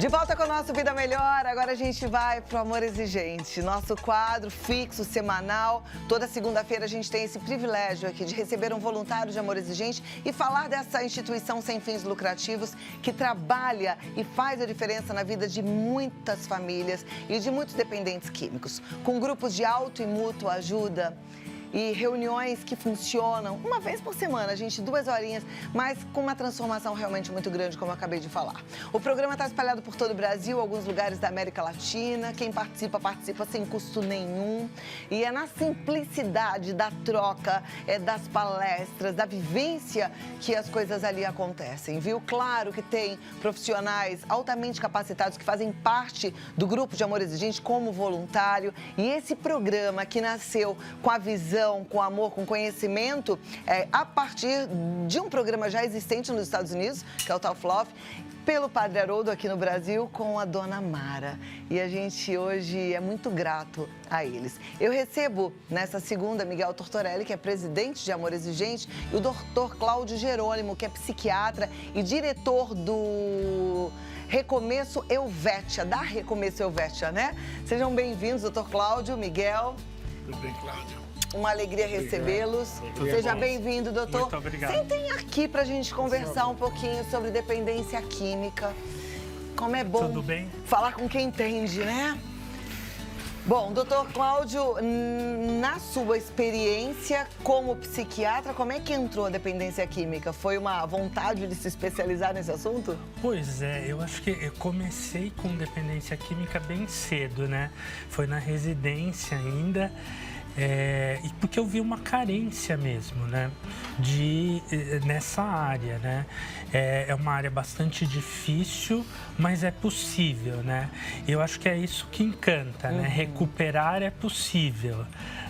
De volta com o nosso Vida Melhor, agora a gente vai pro Amor Exigente, nosso quadro fixo, semanal. Toda segunda-feira a gente tem esse privilégio aqui de receber um voluntário de Amor Exigente e falar dessa instituição sem fins lucrativos que trabalha e faz a diferença na vida de muitas famílias e de muitos dependentes químicos, com grupos de auto e mútua ajuda e reuniões que funcionam uma vez por semana, gente, 2 horinhas, mas com uma transformação realmente muito grande, como eu acabei de falar. O programa está espalhado por todo o Brasil, alguns lugares da América Latina. Quem participa, participa sem custo nenhum. E é na simplicidade da troca, das palestras, da vivência que as coisas ali acontecem, viu? Claro que tem profissionais altamente capacitados que fazem parte do grupo de Amor Exigente como voluntário. E esse programa que nasceu com a visão, com amor, com conhecimento, a partir de um programa já existente nos Estados Unidos, que é o Tough Love, pelo Padre Haroldo aqui no Brasil, com a Dona Mara. E a gente hoje é muito grato a eles. Eu recebo nessa segunda Miguel Tortorelli, que é presidente de Amor Exigente, e o Dr. Cláudio Jerônimo, que é psiquiatra e diretor do Recomeço Helvétia, da Recomeço Helvétia, né? Sejam bem-vindos, Dr. Cláudio, Miguel. Tudo bem, Cláudio? Uma alegria recebê-los. Seja bem-vindo, doutor. Muito obrigado. Sentem aqui para a gente conversar um pouquinho sobre dependência química. Como é bom Tudo bem? falar com quem entende, né? Bom, doutor Cláudio, na sua experiência como psiquiatra, como é que entrou a dependência química? Foi uma vontade de se especializar nesse assunto? Pois é, eu acho que eu comecei com dependência química bem cedo, né? Foi na residência ainda. E porque eu vi uma carência mesmo, né, nessa área, né? É uma área bastante difícil, mas é possível, né? Eu acho que é isso que encanta, né? Recuperar é possível,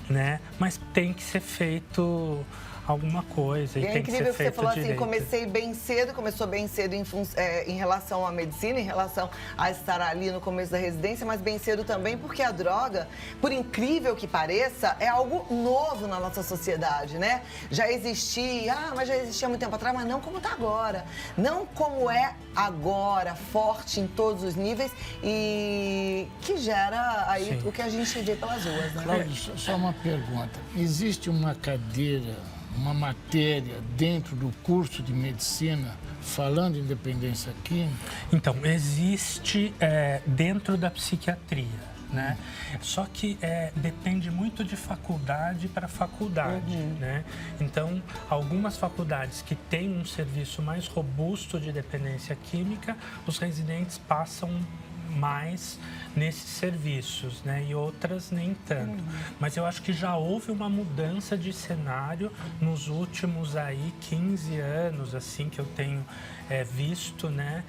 né? Mas tem que ser feito alguma coisa e tem que ser feito direito. É incrível que você falou assim, comecei bem cedo, começou bem cedo em relação à medicina, em relação a estar ali no começo da residência, mas bem cedo também porque a droga, por incrível que pareça, é algo novo na nossa sociedade, né? Já existia há muito tempo atrás, mas não como está agora. Não como é agora, forte em todos os níveis e que gera aí o que a gente vê pelas ruas, né? Cláudio, só uma pergunta. Existe uma cadeira, uma matéria dentro do curso de medicina falando em dependência química? Então, existe dentro da psiquiatria, né? Só que depende muito de faculdade para faculdade, né? Então, algumas faculdades que têm um serviço mais robusto de dependência química, os residentes passam mais nesses serviços, né? E outras nem tanto. Mas eu acho que já houve uma mudança de cenário nos últimos 15 anos, assim, que eu tenho visto, né?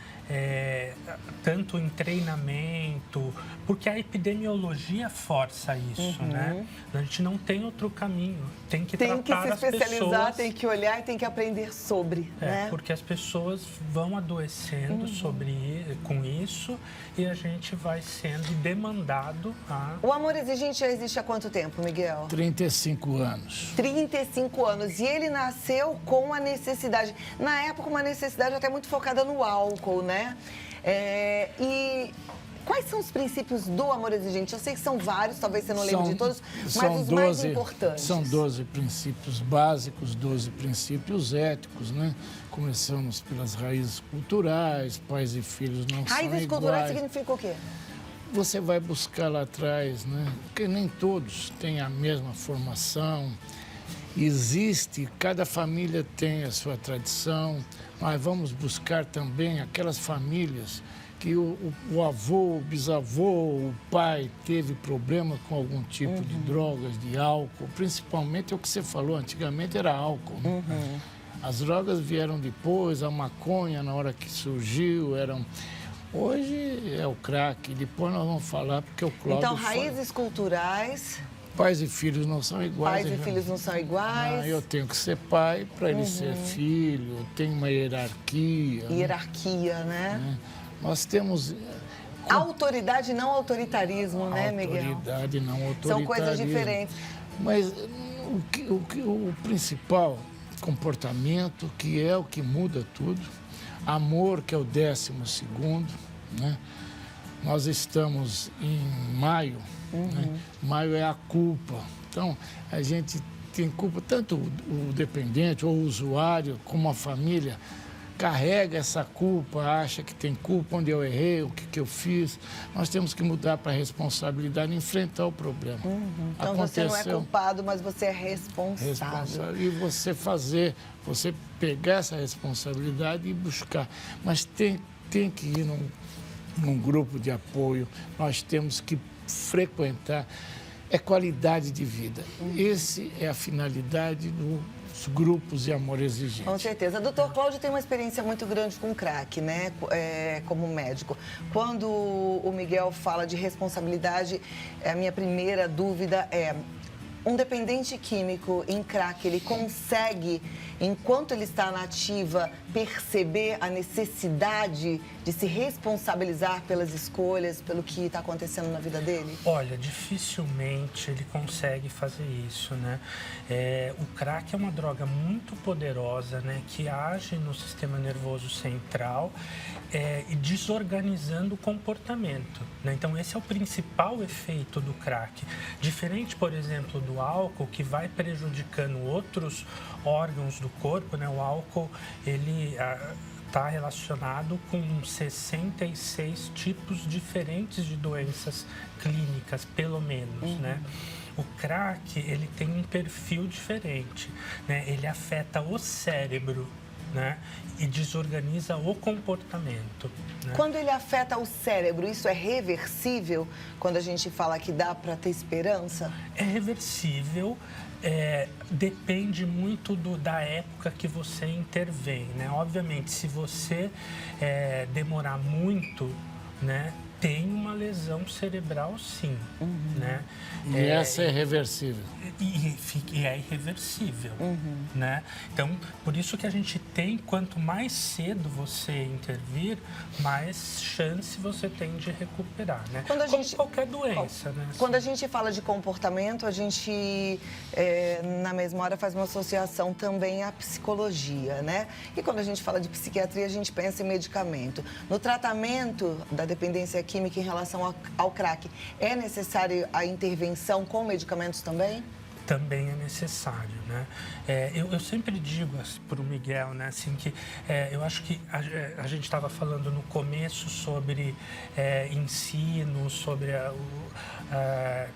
Tanto em treinamento, porque a epidemiologia força isso, né? A gente não tem outro caminho, tem que tratar as pessoas. Tem que se especializar, tem que olhar e tem que aprender sobre, né? Porque as pessoas vão adoecendo com isso e a gente vai sendo demandado a... O Amor Exigente já existe há quanto tempo, Miguel? 35 anos. 35 anos. E ele nasceu com a necessidade, na época uma necessidade até muito focada no álcool, né? E quais são os princípios do Amor Exigente? Eu sei que são vários, talvez você não lembre de todos, mas os mais importantes. São 12 princípios básicos, 12 princípios éticos, né? Começamos pelas raízes culturais, pais e filhos não são iguais. Raízes culturais significa o quê? Você vai buscar lá atrás, né? Porque nem todos têm a mesma formação. Cada família tem a sua tradição, mas vamos buscar também aquelas famílias que o avô, o bisavô, o pai teve problema com algum tipo de drogas, de álcool, principalmente o que você falou, antigamente era álcool, né? As drogas vieram depois, a maconha na hora que surgiu, hoje é o crack, depois nós vamos falar porque o Cláudio... Então, raízes culturais... Pais e filhos não são iguais. Pais e filhos não são iguais. Eu tenho que ser pai para ele ser filho, tem uma hierarquia. Hierarquia, né? Nós temos... Autoridade e não autoritarismo, né, Miguel? Autoridade e não autoritarismo. São coisas diferentes. Mas o principal comportamento, que é o que muda tudo, amor, que é o 12º, né? Nós estamos em maio, né? Maio é a culpa. Então, a gente tem culpa, tanto o dependente ou o usuário, como a família, carrega essa culpa, acha que tem culpa, onde eu errei, o que eu fiz. Nós temos que mudar para a responsabilidade, enfrentar o problema. Então, você não é culpado, mas você é responsável. E você pegar essa responsabilidade e buscar. Mas tem que ir num grupo de apoio, nós temos que frequentar, é qualidade de vida. Essa é a finalidade dos grupos de amor exigente. Com certeza. Doutor Cláudio tem uma experiência muito grande com crack, né? Como médico. Quando o Miguel fala de responsabilidade, a minha primeira dúvida é: um dependente químico em crack, ele consegue, enquanto ele está na ativa, perceber a necessidade de se responsabilizar pelas escolhas, pelo que está acontecendo na vida dele? Olha, dificilmente ele consegue fazer isso, né? O crack é uma droga muito poderosa, né? Que age no sistema nervoso central e desorganizando o comportamento, né? Então, esse é o principal efeito do crack. Diferente, por exemplo, do álcool, que vai prejudicando outros órgãos do corpo, né? O álcool, ele está relacionado com 66 tipos diferentes de doenças clínicas, pelo menos, né? O crack, ele tem um perfil diferente, né? Ele afeta o cérebro, né? E desorganiza o comportamento, né? Quando ele afeta o cérebro, isso é reversível? Quando a gente fala que dá para ter esperança? É reversível, depende muito da época que você intervém, né? Obviamente, se você demorar muito, né, tem uma lesão cerebral, sim, né? E essa é reversível. E é irreversível, né? Então, por isso que a gente tem, quanto mais cedo você intervir, mais chance você tem de recuperar, né? Como qualquer doença, né? Quando a gente fala de comportamento, a gente, na mesma hora, faz uma associação também à psicologia, né? E quando a gente fala de psiquiatria, a gente pensa em medicamento. No tratamento da dependência química em relação ao crack, é necessária a intervenção com medicamentos também? Também é necessário, né? Eu sempre digo para o Miguel, né, assim, que eu acho que a gente estava falando no começo sobre ensino, sobre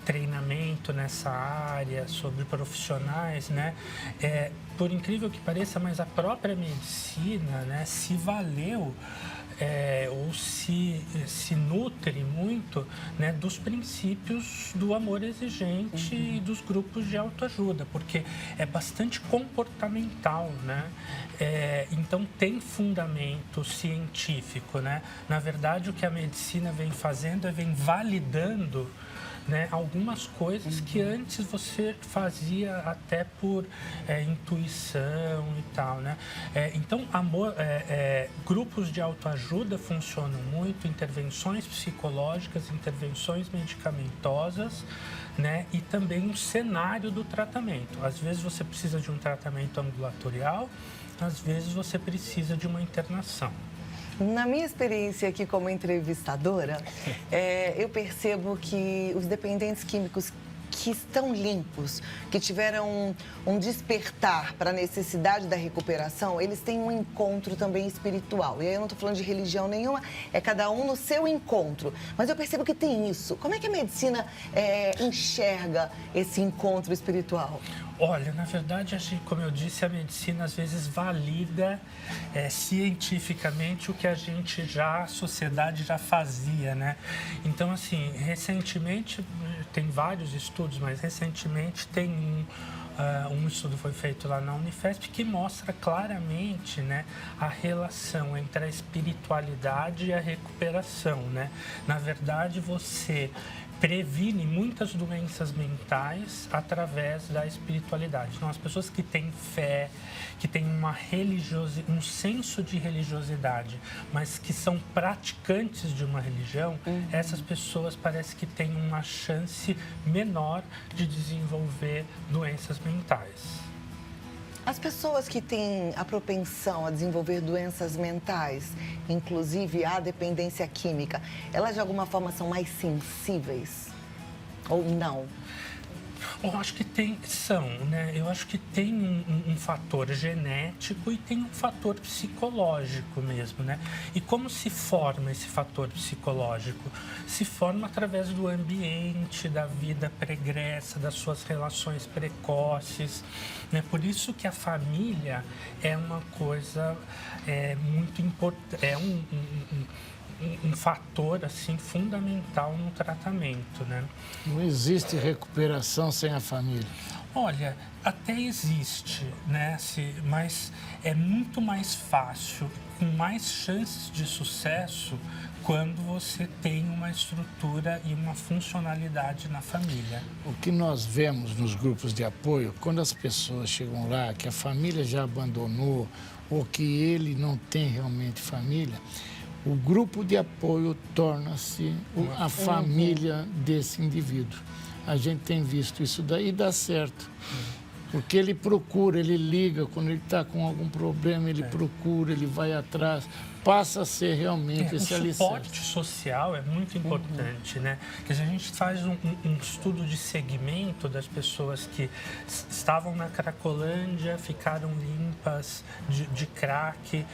treinamento nessa área, sobre profissionais, né? Por incrível que pareça, mas a própria medicina, né, se valeu ou se nutre muito, né, dos princípios do amor exigente e dos grupos de autoajuda, porque é bastante comportamental, né? Então tem fundamento científico, né? Na verdade, o que a medicina vem fazendo vem validando, né, algumas coisas que antes você fazia até por intuição e tal, né? Então, grupos de autoajuda funcionam muito, intervenções psicológicas, intervenções medicamentosas, né? E também um cenário do tratamento. Às vezes você precisa de um tratamento ambulatorial, às vezes você precisa de uma internação. Na minha experiência aqui como entrevistadora, eu percebo que os dependentes químicos que estão limpos, que tiveram um despertar para a necessidade da recuperação, eles têm um encontro também espiritual. E aí eu não estou falando de religião nenhuma, é cada um no seu encontro. Mas eu percebo que tem isso. Como é que a medicina enxerga esse encontro espiritual? Olha, na verdade, como eu disse, a medicina às vezes valida cientificamente o que a sociedade já fazia, né? Então, assim, recentemente, tem vários estudos, mas recentemente tem um estudo foi feito lá na Unifesp que mostra claramente, né, a relação entre a espiritualidade e a recuperação, né? Na verdade, você previne muitas doenças mentais através da espiritualidade. Então, as pessoas que têm fé, que têm um senso de religiosidade, mas que são praticantes de uma religião, essas pessoas parece que têm uma chance menor de desenvolver doenças mentais. As pessoas que têm a propensão a desenvolver doenças mentais, inclusive a dependência química, elas de alguma forma são mais sensíveis? Ou não? Eu acho que né? Eu acho que tem um fator genético e tem um fator psicológico mesmo, né? E como se forma esse fator psicológico? Se forma através do ambiente, da vida pregressa, das suas relações precoces, né? Por isso que a família é uma coisa muito importante, um fator assim fundamental no tratamento, né? Não existe recuperação sem a família. Olha, até existe, né? Mas é muito mais fácil, com mais chances de sucesso, quando você tem uma estrutura e uma funcionalidade na família. O que nós vemos nos grupos de apoio, quando as pessoas chegam lá, que a família já abandonou ou que ele não tem realmente família, o grupo de apoio torna-se a família desse indivíduo. A gente tem visto isso daí e dá certo. Porque ele procura, ele liga, quando ele está com algum problema, ele procura, ele vai atrás, passa a ser realmente esse alicerce. O suporte social é muito importante, né? Quer dizer, a gente faz um estudo de segmento das pessoas que estavam na Cracolândia, ficaram limpas de crack,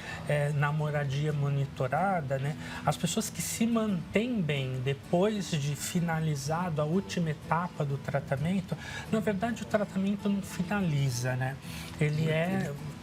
na moradia monitorada, né? As pessoas que se mantêm bem depois de finalizado a última etapa do tratamento, na verdade o tratamento não finaliza, né? Ele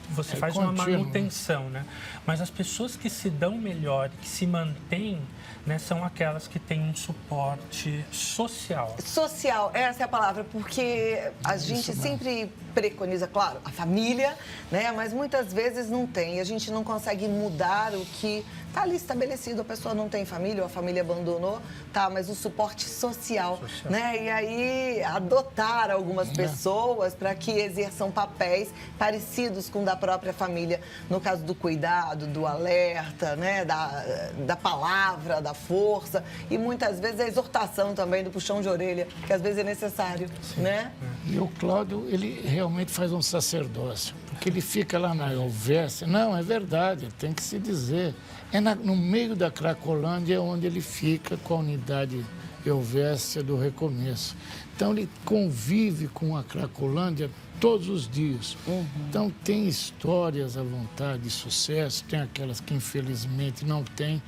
você faz uma manutenção, né? Mas as pessoas que se dão melhor, que se mantêm, né, são aquelas que têm um suporte social. Social, essa é a palavra, porque a gente sempre preconiza, claro, a família, né? Mas muitas vezes não tem. A gente não consegue mudar o que está ali estabelecido. A pessoa não tem família ou a família abandonou, tá? Mas o suporte social, né? E aí adotar algumas pessoas para que exerçam papéis parecidos com o da própria família, no caso do cuidado, do alerta, né? Da palavra, da força e muitas vezes a exortação também, do puxão de orelha, que às vezes é necessário, né? E o Cláudio, ele realmente faz um sacerdócio, porque ele fica lá na Elvésia. Não, é verdade, tem que se dizer. No meio da Cracolândia onde ele fica com a unidade Elvésia do Recomeço. Então, ele convive com a Cracolândia todos os dias. Então, tem histórias à vontade de sucesso, tem aquelas que, infelizmente, não tem.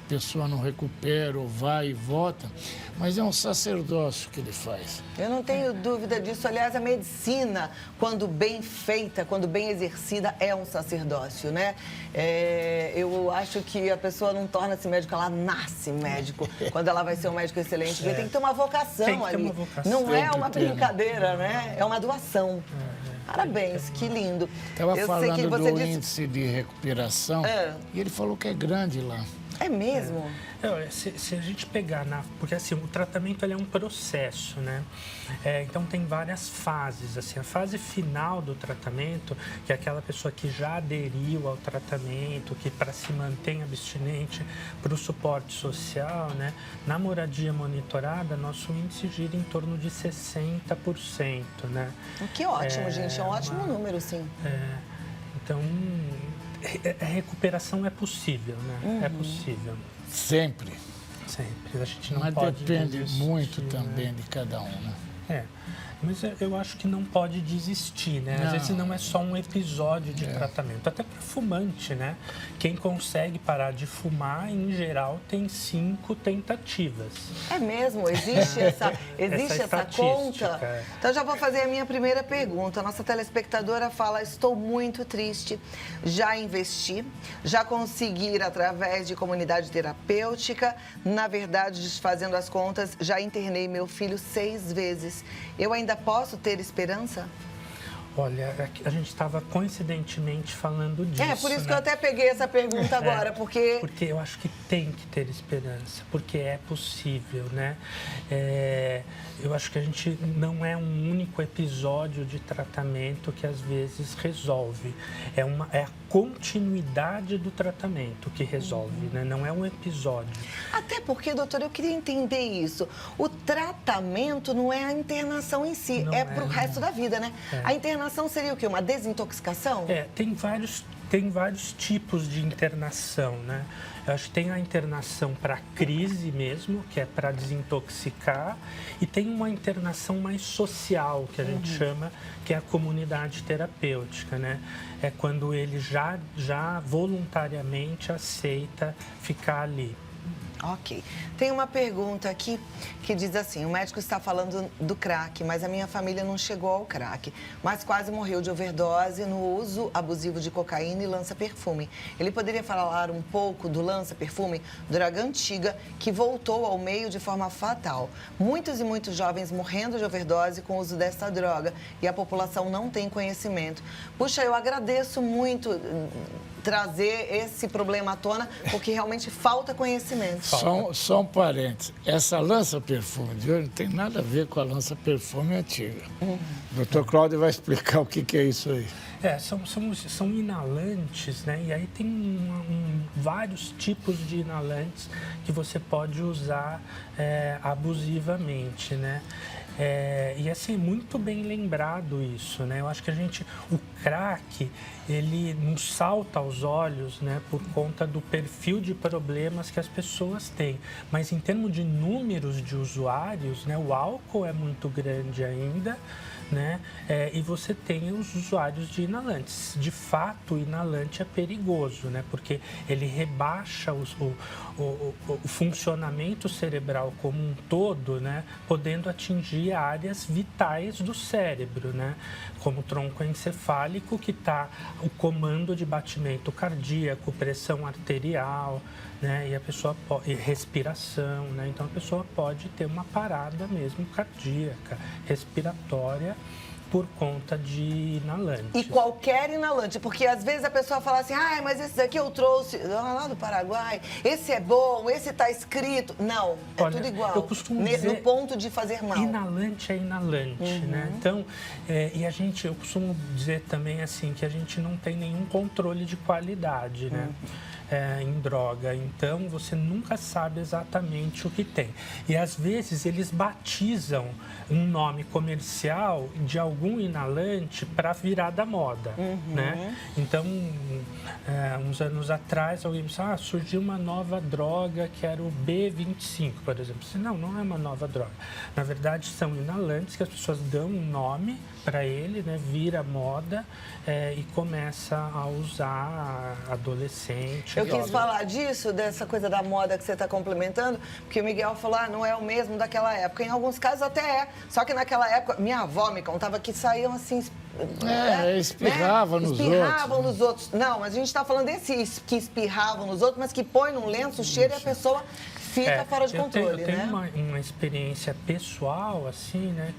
A pessoa não recupera ou vai e volta, mas é um sacerdócio que ele faz. Eu não tenho dúvida disso. Aliás, a medicina, quando bem feita, quando bem exercida, é um sacerdócio, né? Eu acho que a pessoa não torna-se médico, ela nasce médico, quando ela vai ser um médico excelente. Porque tem que ter uma vocação ali. Não é uma brincadeira, né? É uma doação. Parabéns, que lindo. Estava falando do índice de recuperação e ele falou que é grande lá. É mesmo? Se a gente pegar porque assim, o tratamento ele é um processo, né? Então tem várias fases, assim, a fase final do tratamento, que é aquela pessoa que já aderiu ao tratamento, que para se manter abstinente, para o suporte social, né? Na moradia monitorada, nosso índice gira em torno de 60%, né? Que ótimo, gente, é um ótimo número, sim. Então, a recuperação é possível, né? É possível. Sempre. Sempre. A gente não Mas pode depende desistir, muito né? também de cada um, né? Mas eu acho que não pode desistir, né? Às vezes não é só um episódio de tratamento. Até para fumante, né? Quem consegue parar de fumar, em geral, tem 5 tentativas. É mesmo? Existe essa conta? Então, já vou fazer a minha primeira pergunta. A nossa telespectadora fala: estou muito triste, já investi, já consegui ir através de comunidade terapêutica. Na verdade, desfazendo as contas, já internei meu filho 6 vezes. Eu ainda posso ter esperança? Olha, a gente estava coincidentemente falando disso. Por isso, né? que eu até peguei essa pergunta agora, porque... Porque eu acho que tem que ter esperança, porque é possível, né? Eu acho que a gente não é um único episódio de tratamento que às vezes resolve. É a continuidade do tratamento que resolve, né? Não é um episódio. Até porque, doutor, eu queria entender isso. O tratamento não é a internação em si, é para o resto da vida, né? A internação internação seria o quê? Uma desintoxicação? Tem vários tipos de internação, né? Eu acho que tem a internação para crise mesmo, que é para desintoxicar, e tem uma internação mais social, que a gente chama, que é a comunidade terapêutica, né? É quando ele já voluntariamente aceita ficar ali. Ok. Tem uma pergunta aqui que diz assim: o médico está falando do crack, mas a minha família não chegou ao crack, mas quase morreu de overdose no uso abusivo de cocaína e lança-perfume. Ele poderia falar um pouco do lança-perfume, droga antiga, que voltou ao meio de forma fatal. Muitos e muitos jovens morrendo de overdose com o uso dessa droga e a população não tem conhecimento. Puxa, eu agradeço muito trazer esse problema à tona, porque realmente falta conhecimento. Só um parênteses. Essa lança-perfume de hoje não tem nada a ver com a lança-perfume antiga. O Dr. Cláudio vai explicar o que é isso aí. São inalantes, né? E aí tem vários tipos de inalantes que você pode usar abusivamente, né? E assim, muito bem lembrado isso, né? Eu acho que o crack, ele nos salta aos olhos, né? Por conta do perfil de problemas que as pessoas têm. Mas em termos de números de usuários, né? O álcool é muito grande ainda, né? E você tem os usuários de inalantes. De fato, o inalante é perigoso, né? Porque ele rebaixa o funcionamento cerebral como um todo, né? Podendo atingir áreas vitais do cérebro, né? Como o tronco encefálico, que está o comando de batimento cardíaco, pressão arterial, né? E respiração, né? Então a pessoa pode ter uma parada mesmo cardíaca, respiratória, por conta de inalante. E qualquer inalante, porque às vezes a pessoa fala assim: mas esse daqui eu trouxe lá do Paraguai, esse é bom, esse está escrito. Não, Olha, tudo igual. Eu costumo dizer, no ponto de fazer mal. Inalante é inalante, né? Então, eu costumo dizer também assim, que a gente não tem nenhum controle de qualidade, né? Em droga, então você nunca sabe exatamente o que tem. E às vezes eles batizam um nome comercial de algum inalante para virar da moda, né? Então, uns anos atrás, alguém disse: surgiu uma nova droga que era o B25, por exemplo. Não é uma nova droga. Na verdade, são inalantes que as pessoas dão um nome para ele, né? Vira moda e começa a usar adolescente. Eu quis falar disso, dessa coisa da moda que você está complementando, porque o Miguel falou: não é o mesmo daquela época. Em alguns casos até é. Só que naquela época, minha avó me contava que saíam assim... Espirravam nos outros. Espirravam nos outros. Não, mas a gente está falando desses que espirravam nos outros, mas que põe num lenço, cheira e a pessoa fica fora de controle, eu tenho uma experiência pessoal, assim, né,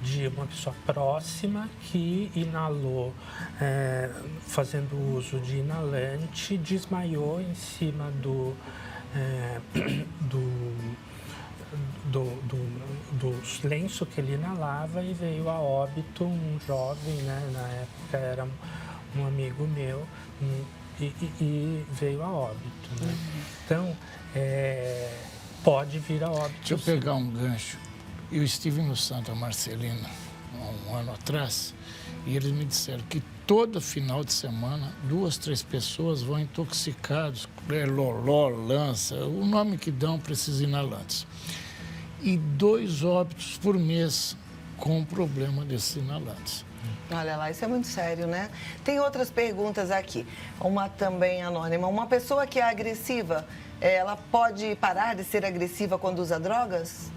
de uma pessoa próxima que inalou, fazendo uso de inalante, desmaiou em cima do lenço que ele inalava e veio a óbito um jovem, né? Na época era um amigo meu, e veio a óbito, né? Então, pode vir a óbito. Deixa eu pegar um gancho. Eu estive no Santa Marcelina há um ano atrás e eles me disseram que todo final de semana 2, 3 pessoas vão intoxicados, loló, lança, o nome que dão para esses inalantes. E 2 óbitos por mês com o problema desses inalantes. Olha lá, isso é muito sério, né? Tem outras perguntas aqui. Uma também anônima. Uma pessoa que é agressiva, ela pode parar de ser agressiva quando usa drogas?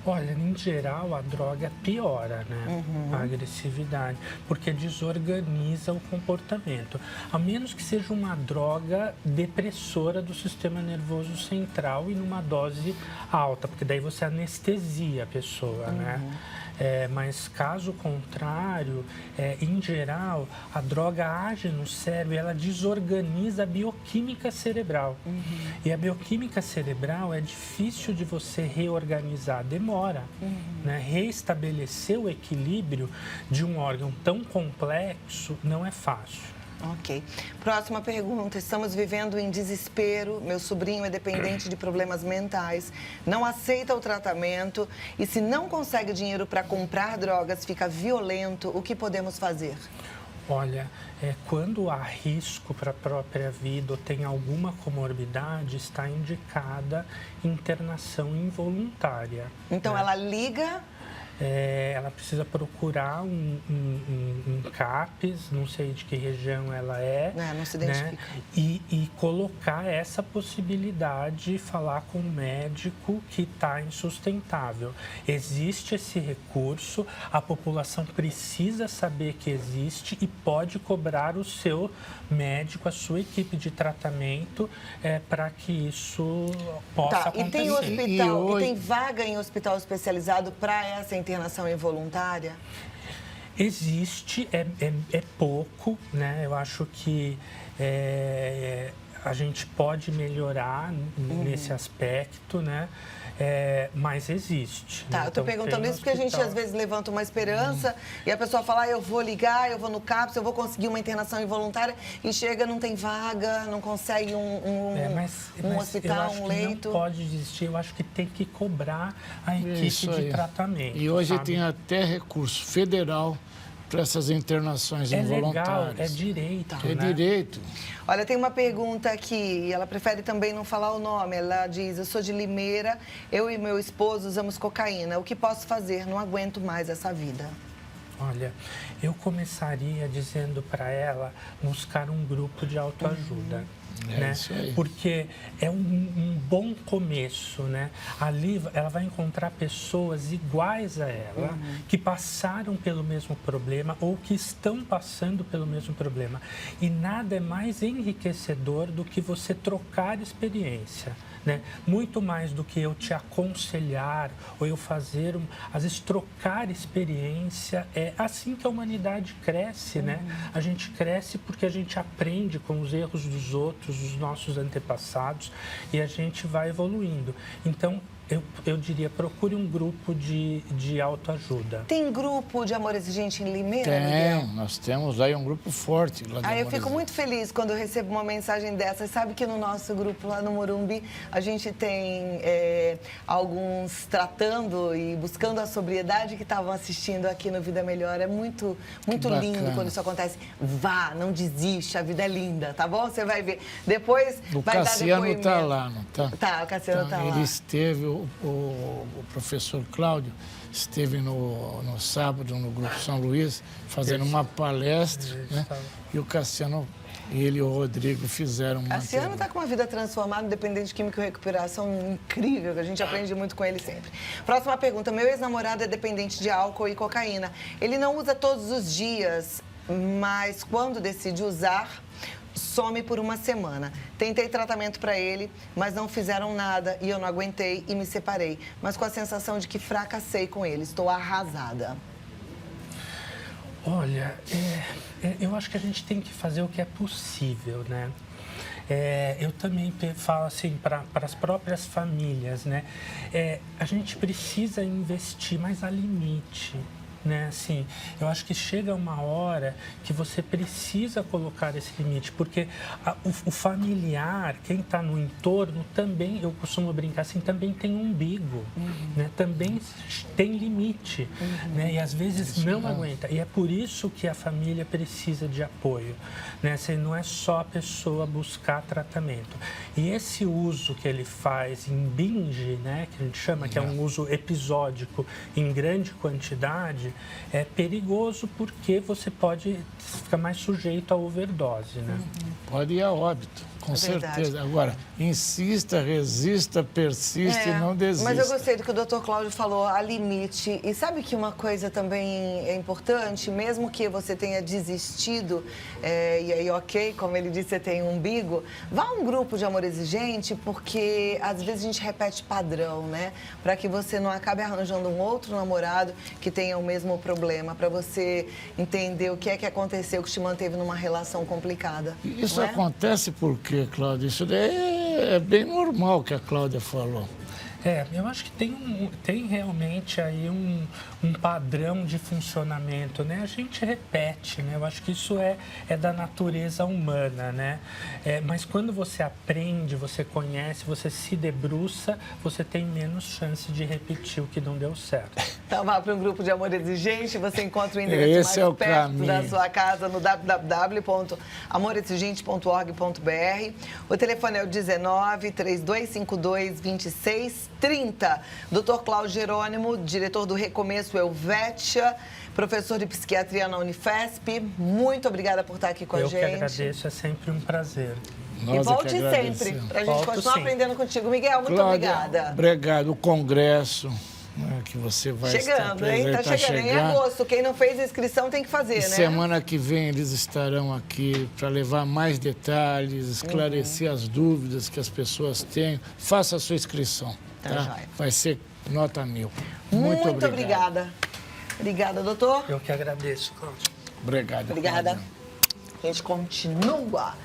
Olha, em geral, a droga piora, né? A agressividade, porque desorganiza o comportamento. A menos que seja uma droga depressora do sistema nervoso central e numa dose alta, porque daí você anestesia a pessoa, né? Mas caso contrário, em geral, a droga age no cérebro e ela desorganiza a bioquímica cerebral. E a bioquímica cerebral é difícil de você reorganizar, demora. Né? Reestabelecer o equilíbrio de um órgão tão complexo não é fácil. Ok. Próxima pergunta. Estamos vivendo em desespero. Meu sobrinho é dependente de problemas mentais, não aceita o tratamento e, se não consegue dinheiro para comprar drogas, fica violento. O que podemos fazer? Olha, quando há risco para a própria vida ou tem alguma comorbidade, está indicada internação involuntária. Então, né? ela liga... Ela precisa procurar um CAPS, não sei de que região ela é, não se identifica. Né? E colocar essa possibilidade, falar com o médico que está insustentável. Existe esse recurso, a população precisa saber que existe e pode cobrar o seu médico, a sua equipe de tratamento, para que isso possa acontecer. E tem hospital, e tem vaga em hospital especializado para essa internação involuntária? Existe, é pouco, né? Eu acho que a gente pode melhorar nesse aspecto, né? Mas existe. Tá, né? eu estou perguntando isso porque a gente às vezes levanta uma esperança e a pessoa fala, eu vou ligar, eu vou no CAPS, eu vou conseguir uma internação involuntária e chega, não tem vaga, não consegue um hospital, um leito. Não pode existir, eu acho que tem que cobrar a equipe de tratamento. E hoje sabe? tem até recurso federal para essas internações involuntárias. Legal, é direito. É direito. Olha, tem uma pergunta aqui, e ela prefere também não falar o nome. Ela diz, eu sou de Limeira, eu e meu esposo usamos cocaína. O que posso fazer? Não aguento mais essa vida. Olha, eu começaria dizendo para ela buscar um grupo de autoajuda. Né? Isso aí. Porque é um bom começo, né? Ali ela vai encontrar pessoas iguais a ela, que passaram pelo mesmo problema ou que estão passando pelo mesmo problema. E nada é mais enriquecedor do que você trocar experiência. Né? Muito mais do que eu te aconselhar ou eu fazer, às vezes trocar experiência, é assim que a humanidade cresce, né? A gente cresce porque a gente aprende com os erros dos outros, dos nossos antepassados e a gente vai evoluindo. Então, eu diria, procure um grupo de autoajuda. Tem grupo de Amor Exigente em Limeira, Miguel? Nós temos aí um grupo forte lá de Eu Amor fico muito feliz quando eu recebo uma mensagem dessa. Sabe que no nosso grupo lá no Morumbi, a gente tem alguns tratando e buscando a sobriedade que estavam assistindo aqui no Vida Melhor. É muito lindo quando isso acontece. Vá, não desiste, a vida é linda, tá bom? Você vai ver. Depois O vai Cassiano dar depoimento. está lá, não está? Tá, o Cassiano está lá. Ele esteve, o professor Cláudio esteve no sábado no Grupo São Luís fazendo uma palestra, né? E o Cassiano, ele e o Rodrigo fizeram uma... Cassiano está com uma vida transformada, dependente de química e recuperação incrível, que a gente aprende muito com ele sempre. Próxima pergunta. Meu ex-namorado é dependente de álcool e cocaína. Ele não usa todos os dias, mas quando decide usar, some por uma semana. Tentei tratamento para ele, mas não fizeram nada e eu não aguentei e me separei. Mas com a sensação de que fracassei com ele. Estou arrasada. Olha, eu acho que a gente tem que fazer o que é possível, né? Eu também falo assim para as próprias famílias, né? A gente precisa investir, mas há limite. Né? Assim, eu acho que chega uma hora que você precisa colocar esse limite, porque o familiar, quem está no entorno, também, eu costumo brincar assim, também tem um umbigo, né? Também tem limite, né? E às vezes não aguenta. E é por isso que a família precisa de apoio, né? Assim, não é só a pessoa buscar tratamento. E esse uso que ele faz em binge, né? Que a gente chama, que é um uso episódico em grande quantidade, é perigoso porque você pode ficar mais sujeito à overdose, né? Pode ir a óbito, com certeza. Agora, insista, resista, persista e não desista. Mas eu gostei do que o Dr. Cláudio falou, há limite. E sabe que uma coisa também é importante, mesmo que você tenha desistido, e aí, ok, como ele disse, você tem um umbigo, vá a um grupo de Amor Exigente, porque às vezes a gente repete padrão, né? Para que você não acabe arranjando um outro namorado que tenha o mesmo problema, para você entender o que é que aconteceu que te manteve numa relação complicada. Isso acontece por quê, Cláudia? Isso daí é bem normal que a Cláudia falou. Eu acho que tem realmente aí um padrão de funcionamento, né? A gente repete, né? Eu acho que isso é da natureza humana, né? Mas quando você aprende, você conhece, você se debruça, você tem menos chance de repetir o que não deu certo. Então vá para um grupo de amor exigente, você encontra o endereço mais perto da sua casa no www.amoreexigente.org.br. O telefone é o 19-3252-2630. Dr. Cláudio Jerônimo, diretor do Recomeço Helvétia, professor de psiquiatria na Unifesp. Muito obrigada por estar aqui com a gente. Eu que agradeço, é sempre um prazer. E volte sempre, para a gente continuar aprendendo contigo. Miguel, muito obrigada. Obrigado. O congresso, né, que você vai chegando, hein? Tá chegando em agosto. Quem não fez a inscrição tem que fazer, né? Semana que vem eles estarão aqui para levar mais detalhes, esclarecer as dúvidas que as pessoas têm. Faça a sua inscrição, tá? Vai ser nota 1000. Muito obrigada. Obrigada, doutor. Eu que agradeço, Cláudio. Obrigado. Obrigada. A gente continua.